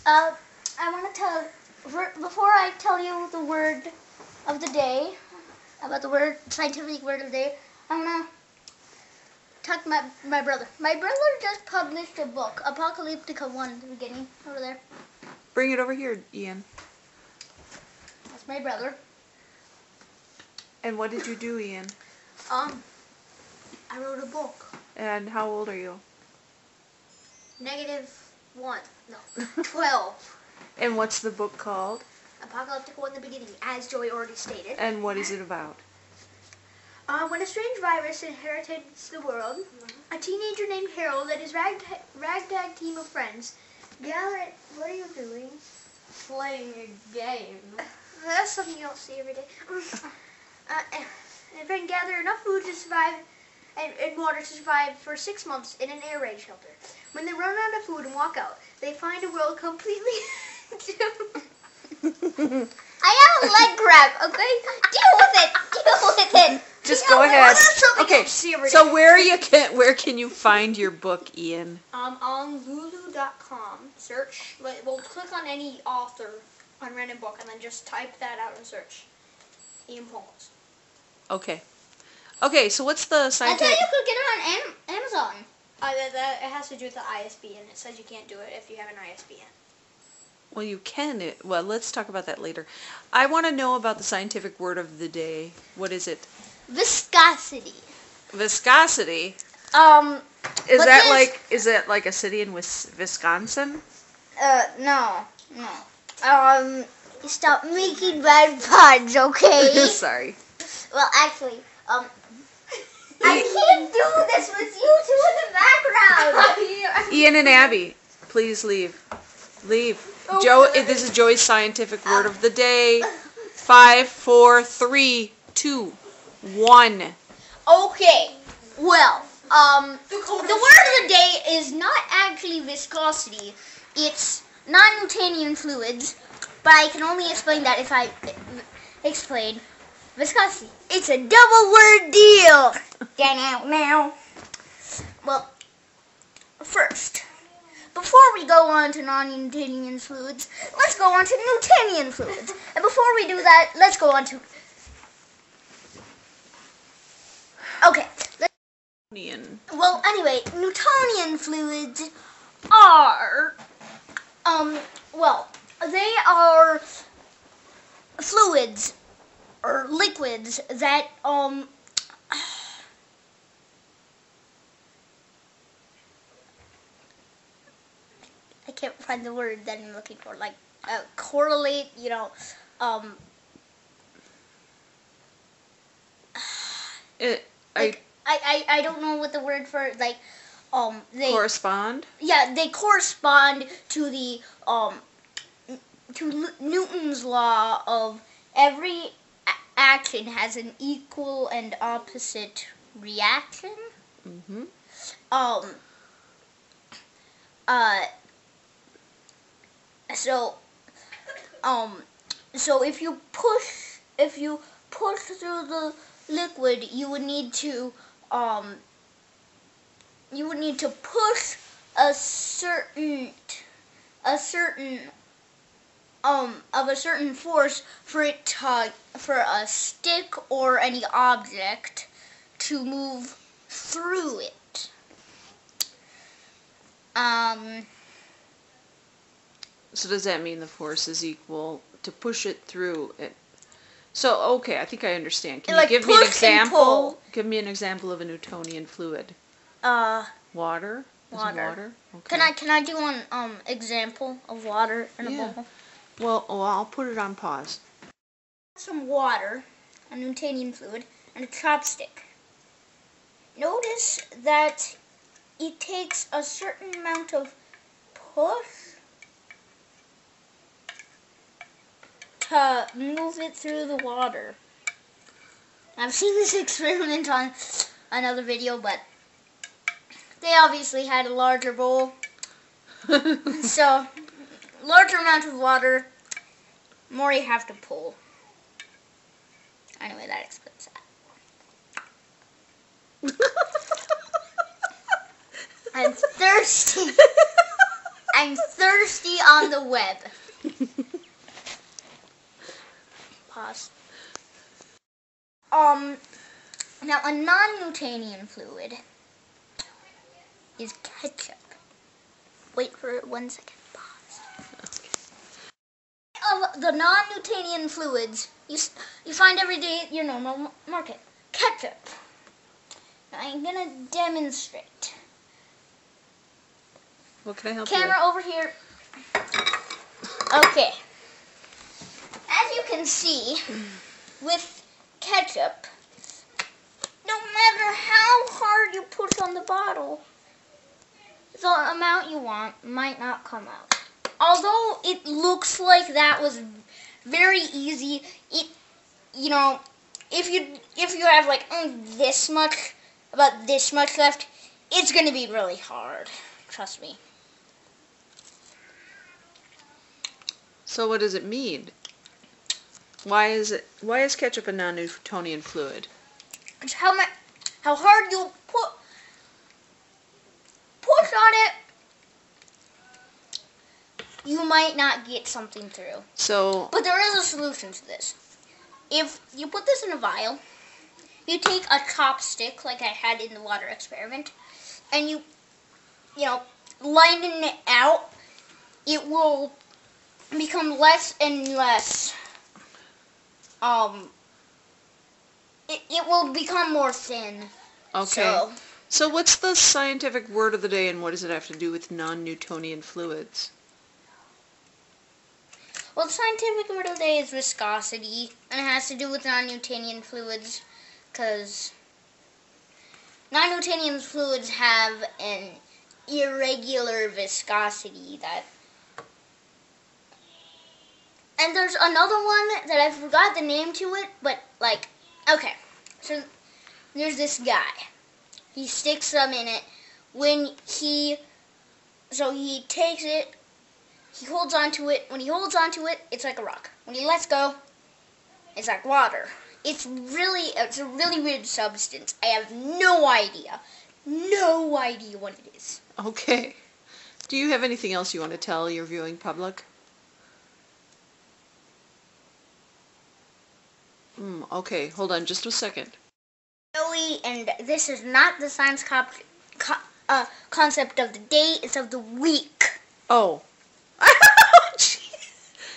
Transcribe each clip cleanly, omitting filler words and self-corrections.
I want to tell, before I tell you the word of the day, about the scientific word of the day, I'm going to talk to my brother. My brother just published a book, Apocalyptica 1, at the beginning, over there. Bring it over here, Ian. That's my brother. And what did you do, Ian? I wrote a book. And how old are you? -1. No, 12. And what's the book called? Apocalyptica 1, the beginning, as Joey already stated. And what is it about? When a strange virus inherits the world, a teenager named Harold and his ragtag team of friends gather. What are you doing? Playing a game. That's something you don't see every day. And then gather enough food to survive and water to survive for 6 months in an air raid shelter. When they run out of food and walk out, they find a world completely I have a leg cramp, okay? Deal with it. Just go ahead. Okay, so where can you find your book, Ian? On Lulu.com. Search. Well, click on any author on random book and then just type that out and search. Ian Pongos. Okay. Okay, so what's the I scientific... thought you could get it on Amazon. It has to do with the ISBN. It says you can't do it if you have an ISBN. Well, you can. Well, let's talk about that later. I want to know about the scientific word of the day. What is it? Viscosity. Viscosity? Is that like a city in Wisconsin? No. Stop making bad puns, okay? Sorry. Well, actually, I can't do this with you two in the background. Ian and Abby, please leave. Leave. This is Joey's scientific word of the day. 5, 4, 3, 2, 1. Okay. Well, the word of the day is not actually viscosity. It's non-Newtonian fluids, but I can only explain that if I explain viscosity. It's a double word deal. Now. Well, first, before we go on to non-Newtonian fluids, let's go on to Newtonian fluids. And before we do that, let's go on to... Okay. Well, anyway, Newtonian fluids are... they are fluids or liquids that, I can't find the word that I'm looking for, like, correlate, I don't know what the word for, like, they... Correspond? Yeah, they correspond to the, to Newton's law of every action has an equal and opposite reaction. Mm-hmm. So if you push through the liquid, you would need to push a certain of a certain force for a stick or any object to move through it. So does that mean the force is equal to push it through it? So, okay, I think I understand. Can you give me an example? Give me an example of a Newtonian fluid. Water? Water. Okay. Can I do an example of water in a bowl? Well, I'll put it on pause. Some water, a Newtonian fluid, and a chopstick. Notice that it takes a certain amount of push to move it through the water. I've seen this experiment on another video, but they obviously had a larger bowl. So, larger amount of water, more you have to pull. Anyway, that explains that. I'm thirsty. I'm thirsty. thirsty on the web. Pause. Now a non-Newtonian fluid is ketchup. Wait for 1 second. Pause. Of the non-Newtonian fluids you find every day at your normal market. Ketchup. Now I'm gonna demonstrate. What can I help Camera you over here. Okay. As you can see, with ketchup, no matter how hard you push on the bottle, the amount you want might not come out. Although it looks like that was very easy, if you have like about this much left, it's gonna be really hard. Trust me. So what does it mean? Why is ketchup a non-Newtonian fluid? It's how hard you push on it, you might not get something through. But there is a solution to this. If you put this in a vial, you take a chopstick like I had in the water experiment, and you lighten it out, it will become less and less. It will become more thin. Okay. So what's the scientific word of the day, and what does it have to do with non-Newtonian fluids? Well, the scientific word of the day is viscosity, and it has to do with non-Newtonian fluids, because non-Newtonian fluids have an irregular viscosity and there's another one that I forgot the name to it, but okay, so there's this guy. He sticks some in it. So he takes it, he holds onto it. When he holds onto it, it's like a rock. When he lets go, it's like water. It's a really weird substance. I have no idea what it is. Okay. Do you have anything else you want to tell your viewing public? Okay, hold on just a second. Joey, and this is not the science concept of the day, it's of the week. Oh.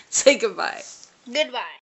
Say goodbye. Goodbye.